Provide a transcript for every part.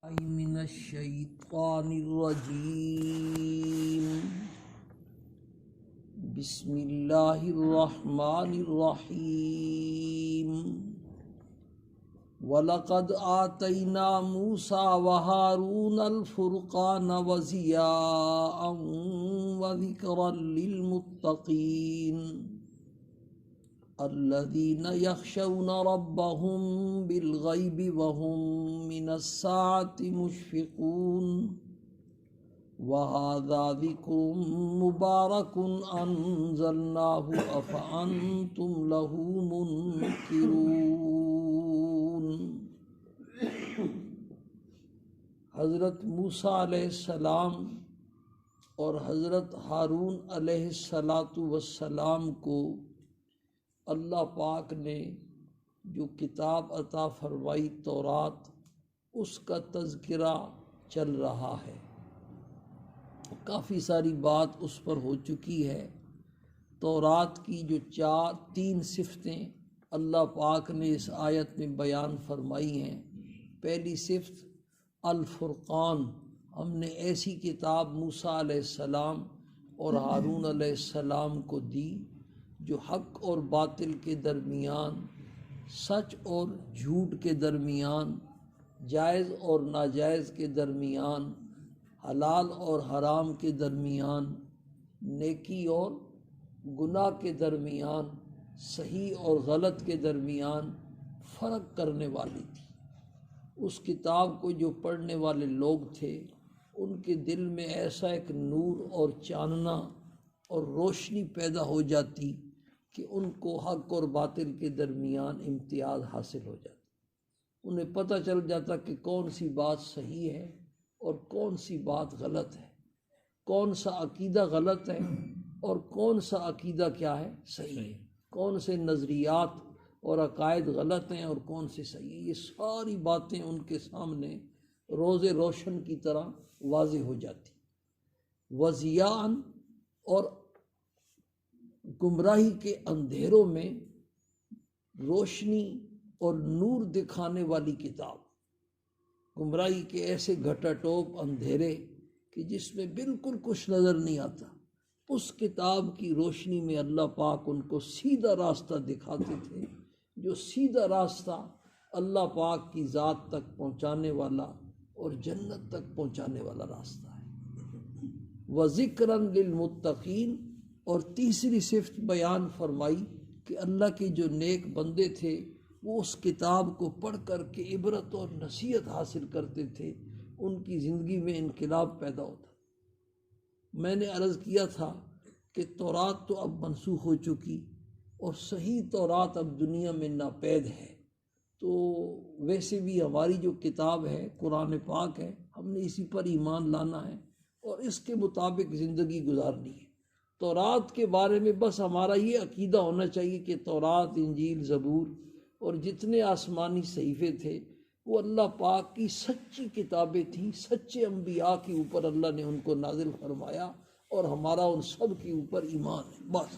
من الشیطان الرجیم بسم اللہ الرحمن الرحیم وَلَقَدْ آتَيْنَا مُوسَى وَهَارُونَ الْفُرْقَانَ وَضِيَاءً وَذِكْرًا لِلْمُتَّقِينَ الذين يخشون ربهم بالغيب وهم من الساعة مشفقون وهذا ذكر مبارك أنزلناه أفأنتم له منكرون۔ حضرت موسیٰ علیہ السلام اور حضرت ہارون علیہ السلام کو اللہ پاک نے جو کتاب عطا فرمائی تورات، اس کا تذکرہ چل رہا ہے۔ کافی ساری بات اس پر ہو چکی ہے۔ تورات کی جو تین صفتیں اللہ پاک نے اس آیت میں بیان فرمائی ہیں۔ پہلی صفت الفرقان، ہم نے ایسی کتاب موسیٰ علیہ السلام اور ہارون علیہ السلام کو دی جو حق اور باطل کے درمیان، سچ اور جھوٹ کے درمیان، جائز اور ناجائز کے درمیان، حلال اور حرام کے درمیان، نیکی اور گناہ کے درمیان، صحیح اور غلط کے درمیان فرق کرنے والی تھی۔ اس کتاب کو جو پڑھنے والے لوگ تھے ان کے دل میں ایسا ایک نور اور چاننا اور روشنی پیدا ہو جاتی کہ ان کو حق اور باطل کے درمیان امتیاز حاصل ہو جاتا، انہیں پتہ چل جاتا کہ کون سی بات صحیح ہے اور کون سی بات غلط ہے، کون سا عقیدہ غلط ہے اور کون سا عقیدہ کیا ہے، صحیح ہے، کون سے نظریات اور عقائد غلط ہیں اور کون سے صحیح ہیں۔ یہ ساری باتیں ان کے سامنے روز روشن کی طرح واضح ہو جاتی۔ وضیان اور گمراہی کے اندھیروں میں روشنی اور نور دکھانے والی کتاب، گمراہی کے ایسے گھٹا ٹوپ اندھیرے کہ جس میں بالکل کچھ نظر نہیں آتا، اس کتاب کی روشنی میں اللہ پاک ان کو سیدھا راستہ دکھاتے تھے، جو سیدھا راستہ اللہ پاک کی ذات تک پہنچانے والا اور جنت تک پہنچانے والا راستہ ہے۔ وَذِكْرًا لِلْمُتَّقِينَ، اور تیسری صفت بیان فرمائی کہ اللہ کے جو نیک بندے تھے وہ اس کتاب کو پڑھ کر کے عبرت اور نصیحت حاصل کرتے تھے، ان کی زندگی میں انقلاب پیدا ہوتا۔ میں نے عرض کیا تھا کہ تورات تو اب منسوخ ہو چکی اور صحیح تورات اب دنیا میں ناپید ہے، تو ویسے بھی ہماری جو کتاب ہے قرآن پاک ہے، ہم نے اسی پر ایمان لانا ہے اور اس کے مطابق زندگی گزارنی ہے۔ تورات کے بارے میں بس ہمارا یہ عقیدہ ہونا چاہیے کہ تورات، انجیل، زبور اور جتنے آسمانی صحیفے تھے وہ اللہ پاک کی سچی کتابیں تھیں، سچے انبیاء کے اوپر اللہ نے ان کو نازل فرمایا اور ہمارا ان سب کے اوپر ایمان ہے۔ بس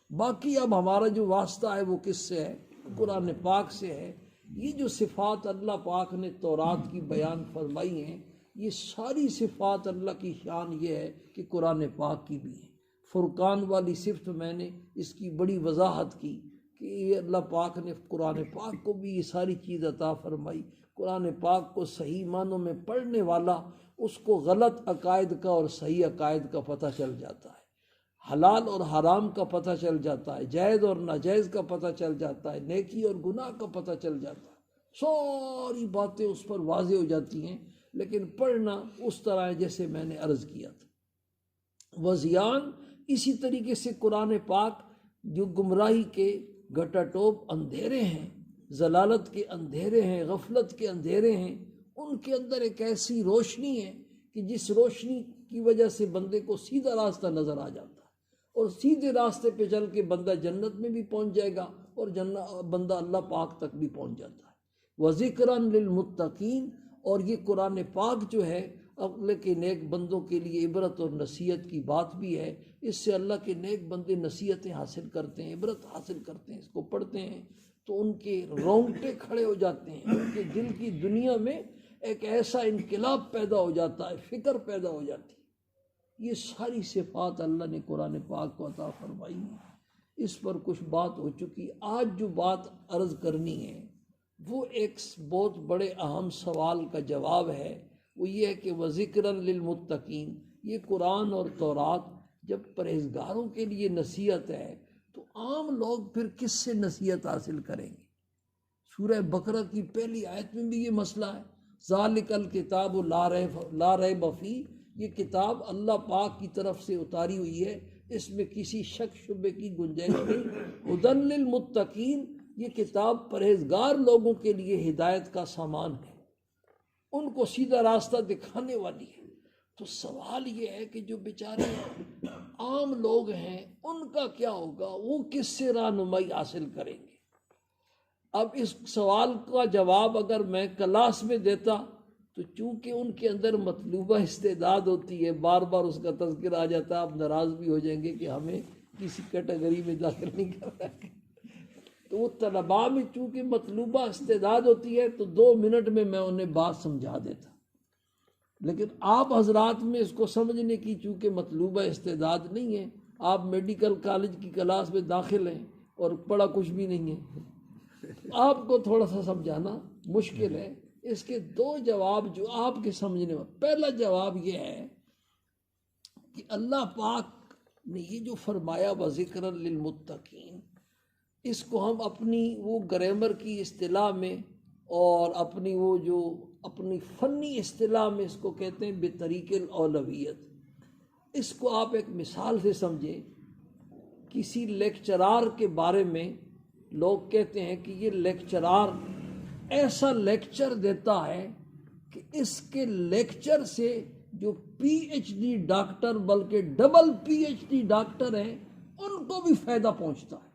باقی اب ہمارا جو واسطہ ہے وہ کس سے ہے؟ قرآن پاک سے ہے۔ یہ جو صفات اللہ پاک نے تورات کی بیان فرمائی ہیں، یہ ساری صفات اللہ کی شان یہ ہے کہ قرآن پاک کی بھی ہے۔ فرقان والی صفت میں نے اس کی بڑی وضاحت کی کہ یہ اللہ پاک نے قرآن پاک کو بھی یہ ساری چیز عطا فرمائی۔ قرآن پاک کو صحیح معنوں میں پڑھنے والا اس کو غلط عقائد کا اور صحیح عقائد کا پتہ چل جاتا ہے، حلال اور حرام کا پتہ چل جاتا ہے، جائز اور ناجائز کا پتہ چل جاتا ہے، نیکی اور گناہ کا پتہ چل جاتا ہے۔ ساری باتیں اس پر واضح ہو جاتی ہیں، لیکن پڑھنا اس طرح ہے جیسے میں نے عرض کیا تھا۔ وضیان، اسی طریقے سے قرآن پاک جو گمراہی کے گھٹا ٹوپ اندھیرے ہیں، ضلالت کے اندھیرے ہیں، غفلت کے اندھیرے ہیں، ان کے اندر ایک ایسی روشنی ہے کہ جس روشنی کی وجہ سے بندے کو سیدھا راستہ نظر آ جاتا ہے، اور سیدھے راستے پہ چل کے بندہ جنت میں بھی پہنچ جائے گا اور بندہ اللہ پاک تک بھی پہنچ جاتا ہے۔ وَذِكْرًا لِلْمُتَّقِينَ، اور یہ قرآن پاک جو ہے اللہ کے نیک بندوں کے لیے عبرت اور نصیحت کی بات بھی ہے۔ اس سے اللہ کے نیک بندے نصیحتیں حاصل کرتے ہیں، عبرت حاصل کرتے ہیں، اس کو پڑھتے ہیں تو ان کے رونگٹے کھڑے ہو جاتے ہیں، ان کے دل کی دنیا میں ایک ایسا انقلاب پیدا ہو جاتا ہے، فکر پیدا ہو جاتی ہے۔ یہ ساری صفات اللہ نے قرآن پاک کو عطا فرمائی ہے۔ اس پر کچھ بات ہو چکی، آج جو بات عرض کرنی ہے وہ ایک بہت بڑے اہم سوال کا جواب ہے، وہ یہ ہے کہ وَذِكْرًا لِلْمُتَّقِينَ، یہ قرآن اور تورات جب پرہیزگاروں کے لیے نصیحت ہے تو عام لوگ پھر کس سے نصیحت حاصل کریں گے؟ سورہ بقرہ کی پہلی آیت میں بھی یہ مسئلہ ہے، ذَلِكَ الْكِتَابُ لَا رَيْبَ فِيهِ، یہ کتاب اللہ پاک کی طرف سے اتاری ہوئی ہے، اس میں کسی شک شبے کی گنجائش نہیں۔ ہدی للمتقین، یہ کتاب پرہیزگار لوگوں کے لیے ہدایت کا سامان ہے، ان کو سیدھا راستہ دکھانے والی ہے۔ تو سوال یہ ہے کہ جو بیچارے عام لوگ ہیں ان کا کیا ہوگا، وہ کس سے رہنمائی حاصل کریں گے؟ اب اس سوال کا جواب اگر میں کلاس میں دیتا تو چونکہ ان کے اندر مطلوبہ استعداد ہوتی ہے، بار بار اس کا تذکر آ جاتا ہے، آپ ناراض بھی ہو جائیں گے کہ ہمیں کسی کیٹیگری میں داخل نہیں کر رہا ہے، تو وہ طلباء میں چونکہ مطلوبہ استعداد ہوتی ہے تو 2 منٹ میں انہیں بات سمجھا دیتا، لیکن آپ حضرات میں اس کو سمجھنے کی چونکہ مطلوبہ استعداد نہیں ہے، آپ میڈیکل کالج کی کلاس میں داخل ہیں اور پڑھا کچھ بھی نہیں ہے، آپ کو تھوڑا سا سمجھانا مشکل ہے۔ اس کے 2 جواب جو آپ کے سمجھنے میں، پہلا جواب یہ ہے کہ اللہ پاک نے یہ جو فرمایا وَذِكْرًا لِلْمُتَّقِينَ، اس کو ہم اپنی وہ گرامر کی اصطلاح میں اور اپنی وہ جو اپنی فنی اصطلاح میں اس کو کہتے ہیں بطریق الاولویت۔ اس کو آپ ایک مثال سے سمجھیں، کسی لیکچرار کے بارے میں لوگ کہتے ہیں کہ یہ لیکچرار ایسا لیکچر دیتا ہے کہ اس کے لیکچر سے جو پی ایچ ڈی ڈاکٹر بلکہ double P H D doctor ہیں ان کو بھی فائدہ پہنچتا ہے،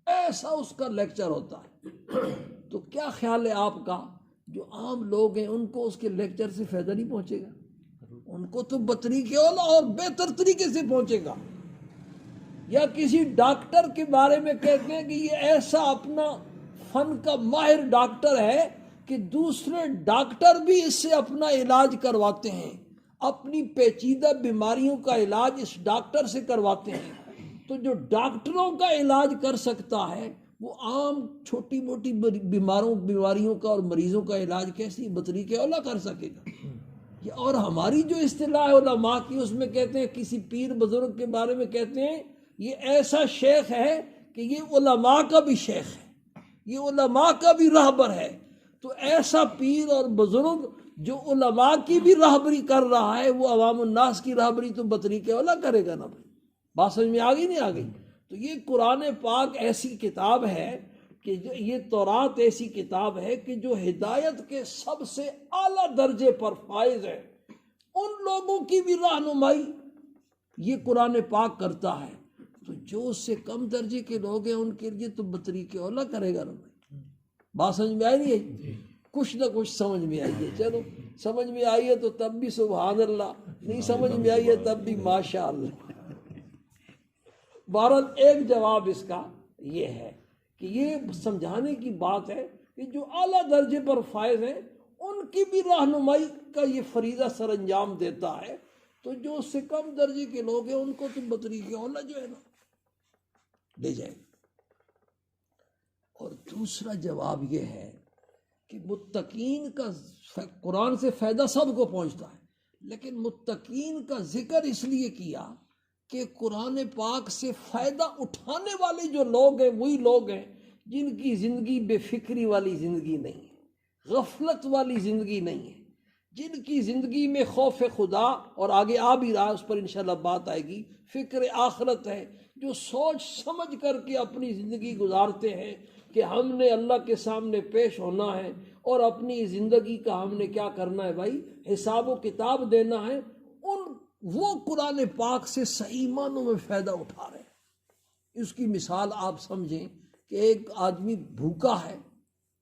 ایسا اس کا لیکچر ہوتا ہے۔ تو کیا خیال ہے آپ کا، جو عام لوگ ہیں ان کو اس کے لیکچر سے فائدہ نہیں پہنچے گا؟ ان کو تو بطریق اولا اور بہتر طریقے سے پہنچے گا۔ یا کسی ڈاکٹر کے بارے میں کہتے ہیں کہ یہ ایسا اپنا فن کا ماہر ڈاکٹر ہے کہ دوسرے ڈاکٹر بھی اس سے اپنا علاج کرواتے ہیں، اپنی پیچیدہ بیماریوں کا علاج اس ڈاکٹر سے کرواتے ہیں۔ تو جو ڈاکٹروں کا علاج کر سکتا ہے وہ عام چھوٹی موٹی بیماریوں کا اور مریضوں کا علاج کیسی بطریق اولا کر سکے گا؟ اور ہماری جو اصطلاح علماء کی اس میں کہتے ہیں، کسی پیر بزرگ کے بارے میں کہتے ہیں یہ ایسا شیخ ہے کہ یہ علماء کا بھی شیخ ہے، یہ علماء کا بھی راہبر ہے۔ تو ایسا پیر اور بزرگ جو علماء کی بھی راہبری کر رہا ہے وہ عوام الناس کی راہبری تو بطریق اولا کرے گا نا بھائی۔ بات سمجھ میں آ گئی نہیں آ گئی؟ تو یہ قرآن پاک ایسی کتاب ہے کہ یہ تورات ایسی کتاب ہے کہ جو ہدایت کے سب سے اعلیٰ درجے پر فائز ہے، ان لوگوں کی بھی رہنمائی یہ قرآن پاک کرتا ہے۔ تو جو اس سے کم درجے کے لوگ ہیں ان کے لیے تو بطریق اولا کرے گا نا بھائی۔ بات سمجھ میں آئی نہیں ہے؟ کچھ نہ کچھ سمجھ میں آئی ہے، چلو سمجھ میں آئی ہے تو تب بھی سبحان اللہ، نہیں سمجھ میں آئی ہے تب بھی ماشاء اللہ۔ بہرحال ایک جواب اس کا یہ ہے کہ یہ سمجھانے کی بات ہے کہ جو اعلیٰ درجے پر فائز ہیں ان کی بھی رہنمائی کا یہ فریضہ سر انجام دیتا ہے، تو جو اس سے کم درجے کے لوگ ہیں ان کو تو بطریق اولا جو ہے نا لے جائے گا۔ اور دوسرا جواب یہ ہے کہ متقین کا قرآن سے فائدہ سب کو پہنچتا ہے، لیکن متقین کا ذکر اس لیے کیا کہ قرآن پاک سے فائدہ اٹھانے والے جو لوگ ہیں وہی لوگ ہیں جن کی زندگی بے فکری والی زندگی نہیں ہے، غفلت والی زندگی نہیں ہے، جن کی زندگی میں خوف خدا، اور آگے آ بھی رہا اس پر انشاءاللہ بات آئے گی، فکر آخرت ہے، جو سوچ سمجھ کر کے اپنی زندگی گزارتے ہیں کہ ہم نے اللہ کے سامنے پیش ہونا ہے اور اپنی زندگی کا ہم نے کیا کرنا ہے بھائی، حساب و کتاب دینا ہے، وہ قرآن پاک سے صحیح معنوں میں فائدہ اٹھا رہے ہیں۔ اس کی مثال آپ سمجھیں کہ ایک آدمی بھوکا ہے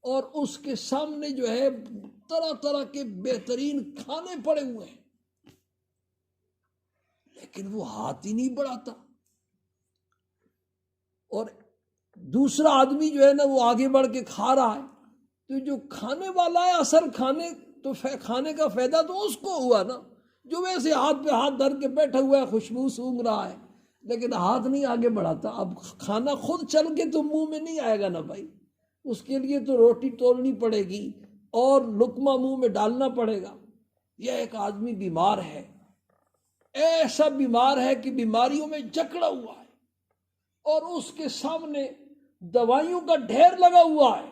اور اس کے سامنے جو ہے طرح طرح کے بہترین کھانے پڑے ہوئے ہیں، لیکن وہ ہاتھ ہی نہیں بڑھاتا، اور دوسرا آدمی جو ہے نا وہ آگے بڑھ کے کھا رہا ہے، تو جو کھانے والا ہے اصل کھانے تو کھانے کا فائدہ تو اس کو ہوا نا جو ویسے ہاتھ پہ ہاتھ دھر کے بیٹھا ہوا ہے، خوشبو سونگھ رہا ہے لیکن ہاتھ نہیں آگے بڑھاتا۔ اب کھانا خود چل کے تو منہ میں نہیں آئے گا نا بھائی، اس کے لیے تو روٹی تولنی پڑے گی اور لقمہ منہ میں ڈالنا پڑے گا۔ یہ ایک آدمی بیمار ہے، ایسا بیمار ہے کہ بیماریوں میں جکڑا ہوا ہے اور اس کے سامنے دوائیوں کا ڈھیر لگا ہوا ہے،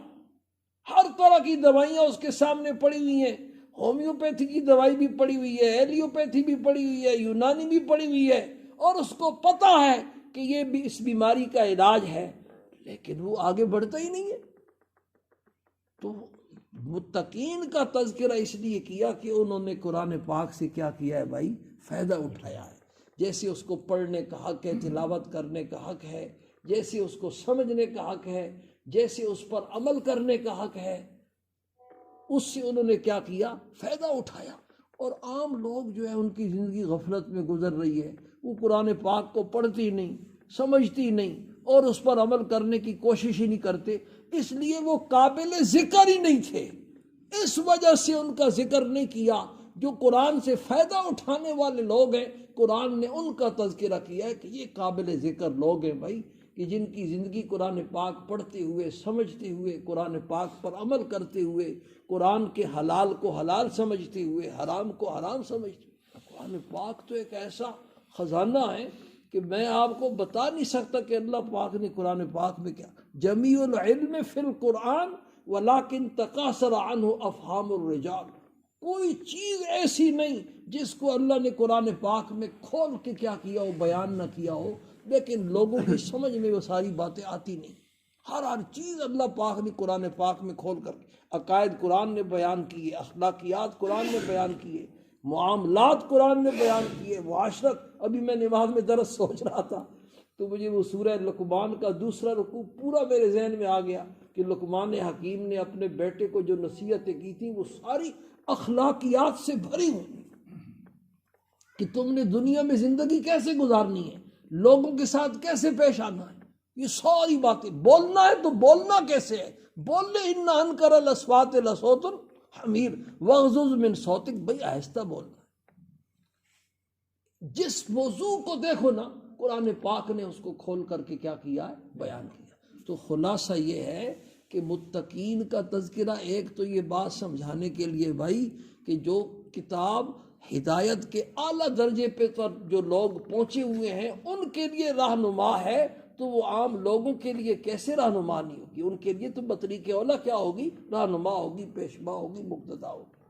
ہر طرح کی دوائیاں اس کے سامنے پڑی ہوئی ہیں، ہومیوپیتھی کی دوائی بھی پڑی ہوئی ہے، ایلیوپیتھی بھی پڑی ہوئی ہے، یونانی بھی پڑی ہوئی ہے، اور اس کو پتا ہے کہ یہ بھی اس بیماری کا علاج ہے، لیکن وہ آگے بڑھتا ہی نہیں ہے۔ تو متقین کا تذکرہ اس لیے کیا کہ انہوں نے قرآن پاک سے کیا کیا ہے بھائی، فائدہ اٹھایا ہے۔ جیسے اس کو پڑھنے کا حق ہے، تلاوت کرنے کا حق ہے، جیسے اس کو سمجھنے کا حق ہے، جیسے اس پر عمل کرنے کا حق ہے، اس سے انہوں نے کیا کیا، فائدہ اٹھایا۔ اور عام لوگ جو ہے ان کی زندگی غفلت میں گزر رہی ہے، وہ قرآن پاک کو پڑھتی نہیں، سمجھتی نہیں اور اس پر عمل کرنے کی کوشش ہی نہیں کرتے، اس لیے وہ قابل ذکر ہی نہیں تھے، اس وجہ سے ان کا ذکر نہیں کیا۔ جو قرآن سے فائدہ اٹھانے والے لوگ ہیں، قرآن نے ان کا تذکرہ کیا ہے کہ یہ قابل ذکر لوگ ہیں بھائی، کہ جن کی زندگی قرآن پاک پڑھتے ہوئے، سمجھتے ہوئے، قرآن پاک پر عمل کرتے ہوئے، قرآن کے حلال کو حلال سمجھتے ہوئے، حرام کو حرام سمجھتے ہوئے۔ قرآن پاک تو ایک ایسا خزانہ ہے کہ میں آپ کو بتا نہیں سکتا کہ اللہ پاک نے قرآن پاک میں کیا۔ جمیع العلم فی القرآن ولکن تقاصر عنہ افہام الرجال، کوئی چیز ایسی نہیں جس کو اللہ نے قرآن پاک میں کھول کے کیا کیا ہو، بیان نہ کیا ہو، لیکن لوگوں کی سمجھ میں وہ ساری باتیں آتی نہیں۔ ہر چیز اللہ پاک نے قرآن پاک میں کھول کر، عقائد قرآن نے بیان کیے، اخلاقیات قرآن نے بیان کیے، معاملات قرآن نے بیان کیے، معاشرت۔ ابھی میں نماز میں درس سوچ رہا تھا تو مجھے وہ سورہ لقمان کا دوسرا رکوع پورا میرے ذہن میں آ گیا کہ لقمان حکیم نے اپنے بیٹے کو جو نصیحتیں کی تھیں وہ ساری اخلاقیات سے بھری ہوئی، کہ تم نے دنیا میں زندگی کیسے گزارنی ہے، لوگوں کے ساتھ کیسے پیش آنا ہے، یہ ساری باتیں۔ بولنا ہے تو بولنا کیسے ہے، بولنے ان انکر الاصوات لصوت الحمیر واغضض من صوتک، بھائی آہستہ بولنا ہے۔ جس موضوع کو دیکھو نا قرآن پاک نے اس کو کھول کر کے کیا کیا ہے، بیان کیا۔ تو خلاصہ یہ ہے کہ متقین کا تذکرہ ایک تو یہ بات سمجھانے کے لیے بھائی کہ جو کتاب ہدایت کے اعلیٰ درجے پہ جو لوگ پہنچے ہوئے ہیں ان کے لیے رہنما ہے، تو وہ عام لوگوں کے لیے کیسے رہنما نہیں ہوگی؟ ان کے لیے تو بطریق اولیٰ کیا ہوگی، رہنما ہوگی، پیشوا ہوگی، مقتدا ہوگی۔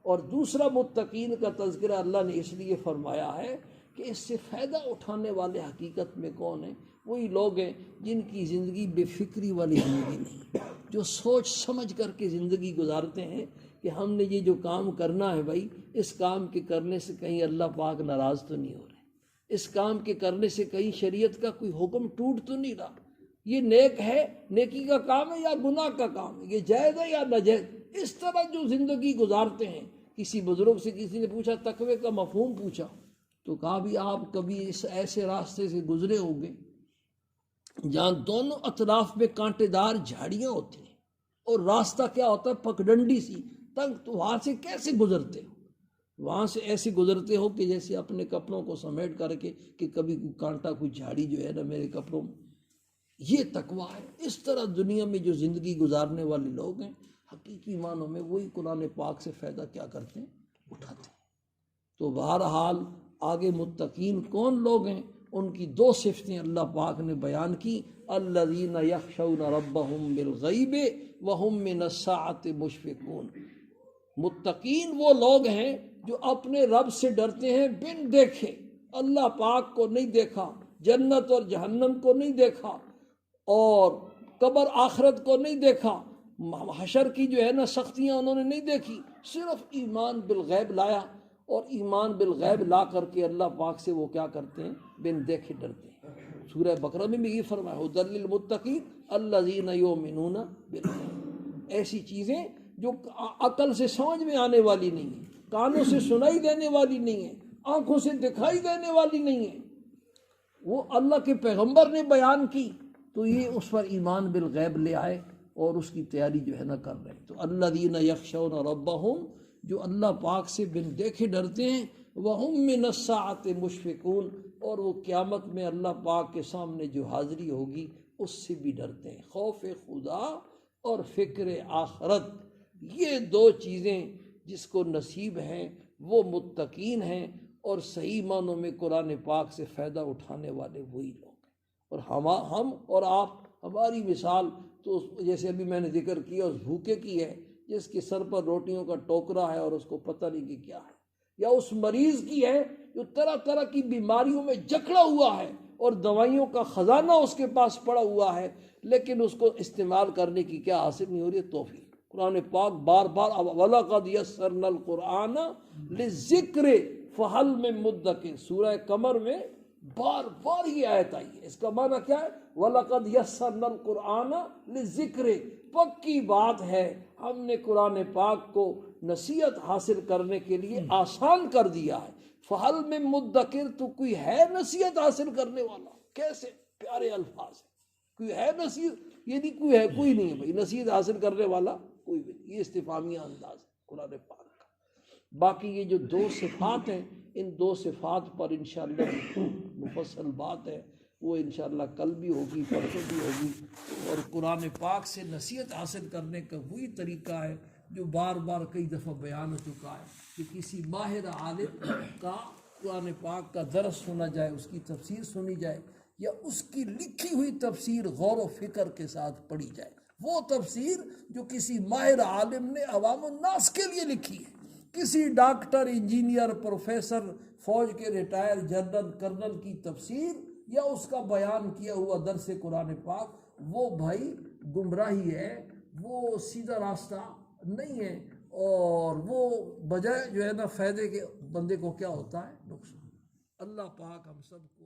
اور دوسرا متقین کا تذکرہ اللہ نے اس لیے فرمایا ہے کہ اس سے فائدہ اٹھانے والے حقیقت میں کون ہیں؟ وہی لوگ ہیں جن کی زندگی بے فکری والی زندگی نہیں، جو سوچ سمجھ کر کے زندگی گزارتے ہیں کہ ہم نے یہ جو کام کرنا ہے بھائی، اس کام کے کرنے سے کہیں اللہ پاک ناراض تو نہیں ہو رہے، اس کام کے کرنے سے کہیں شریعت کا کوئی حکم ٹوٹ تو نہیں رہا، یہ نیک ہے، نیکی کا کام ہے یا گناہ کا کام ہے، یہ جائز ہے یا ناجائز۔ اس طرح جو زندگی گزارتے ہیں۔ کسی بزرگ سے کسی نے پوچھا، تقوی کا مفہوم پوچھا، تو کہا بھی آپ کبھی اس ایسے راستے سے گزرے ہوں گے جہاں دونوں اطراف میں کانٹے دار جھاڑیاں ہوتی ہیں اور راستہ کیا ہوتا ہے، پگڈنڈی سی تنگ، تو وہاں سے کیسے گزرتے ہو؟ وہاں سے ایسے گزرتے ہو کہ جیسے اپنے کپڑوں کو سمیٹ کر کے کہ کبھی کوئی کانٹا کوئی جھاڑی جو ہے نا میرے کپڑوں میں، یہ تقویٰ ہے۔ اس طرح دنیا میں جو زندگی گزارنے والے لوگ ہیں حقیقی معنوں میں وہی قرآن پاک سے فائدہ کیا کرتے ہیں، اٹھاتے ہیں۔ تو بہرحال آگے متقین کون لوگ ہیں، ان کی دو صفتیں اللہ پاک نے بیان کی، الذین یخشون ربہم بالغیب وہم من الساعۃ مشفقون۔ متقین وہ لوگ ہیں جو اپنے رب سے ڈرتے ہیں بن دیکھے، اللہ پاک کو نہیں دیکھا، جنت اور جہنم کو نہیں دیکھا، اور قبر آخرت کو نہیں دیکھا، حشر کی جو ہے نا سختیاں انہوں نے نہیں دیکھی، صرف ایمان بالغیب لایا، اور ایمان بالغیب لا کر کے اللہ پاک سے وہ کیا کرتے ہیں، بن دیکھے ڈرتے ہیں۔ سورہ بقرہ میں بھی یہ فرمایا، ھدی للمتقین الذین یؤمنون بالغیب۔ ایسی چیزیں جو عقل سے سمجھ میں آنے والی نہیں ہیں، کانوں سے سنائی دینے والی نہیں ہیں، آنکھوں سے دکھائی دینے والی نہیں ہیں، وہ اللہ کے پیغمبر نے بیان کی، تو یہ اس پر ایمان بالغیب لے آئے اور اس کی تیاری جو ہے نا کر رہے ہیں۔ تو الذین یخشون ربہم جو اللہ پاک سے بن دیکھے ڈرتے ہیں، وَهُمْ مِنَ السَّاعَةِ مُشْفِقُونَ، اور وہ قیامت میں اللہ پاک کے سامنے جو حاضری ہوگی اس سے بھی ڈرتے ہیں۔ خوف خدا اور فکر آخرت، یہ دو چیزیں جس کو نصیب ہیں وہ متقین ہیں، اور صحیح معنوں میں قرآن پاک سے فائدہ اٹھانے والے وہی لوگ ہیں۔ اور ہم اور آپ، ہماری مثال تو جیسے ابھی میں نے ذکر کیا اس بھوکے کی ہے جس کے سر پر روٹیوں کا ٹوکرا ہے اور اس کو پتہ نہیں کہ کیا ہے، یا اس مریض کی ہے جو طرح طرح کی بیماریوں میں جکڑا ہوا ہے اور دوائیوں کا خزانہ اس کے پاس پڑا ہوا ہے، لیکن اس کو استعمال کرنے کی کیا حاصل نہیں ہو رہی ہے؟ توفیق۔ قرآن پاک بار بار وَلَقَدْ يَسَّرْنَا الْقُرْآنَ لِلذِّكْرِ فَهَلْ مِن مُدَّكِرٍ، سورہ قمر میں بار بار یہ آیت آئی ہے۔ اس کا معنی کیا ہے؟ وَلَقَدْ يَسَّرْنَا الْقُرْآنَ لِلذِّكْرِ، پکی بات ہے ہم نے قرآن پاک کو نصیحت حاصل کرنے کے لیے آسان کر دیا ہے۔ فَهَلْ مِن مُدَّكِرٍ، تو کوئی ہے نصیحت حاصل کرنے والا؟ کیسے پیارے الفاظ ہیں، کوئی ہے نصیحت؟ یہ نہیں کوئی ہے، کوئی نہیں ہے بھائی نصیحت حاصل کرنے والا، کوئی بھی نہیں۔ یہ استفہامیہ انداز ہے قرآن پاک کا۔ باقی یہ جو دو صفات ہیں، ان دو صفات پر انشاءاللہ مفصل بات ہے، وہ انشاءاللہ کل بھی ہوگی، پرسوں بھی ہوگی۔ اور قرآن پاک سے نصیحت حاصل کرنے کا وہی طریقہ ہے جو بار بار کئی دفعہ بیان ہو چکا ہے، کہ کسی ماہر عالم کا قرآن پاک کا درس سنا جائے، اس کی تفسیر سنی جائے، یا اس کی لکھی ہوئی تفسیر غور و فکر کے ساتھ پڑھی جائے، وہ تفسیر جو کسی ماہر عالم نے عوام الناس کے لیے لکھی ہے۔ کسی ڈاکٹر، انجینئر، پروفیسر، فوج کے ریٹائر جنرل، کرنل کی تفسیر یا اس کا بیان کیا ہوا درس قرآن پاک، وہ بھائی گمراہی ہے، وہ سیدھا راستہ نہیں ہے، اور وہ بجائے جو ہے نا فائدے کے بندے کو کیا ہوتا ہے؟ نقصان۔ اللہ پاک ہم سب کو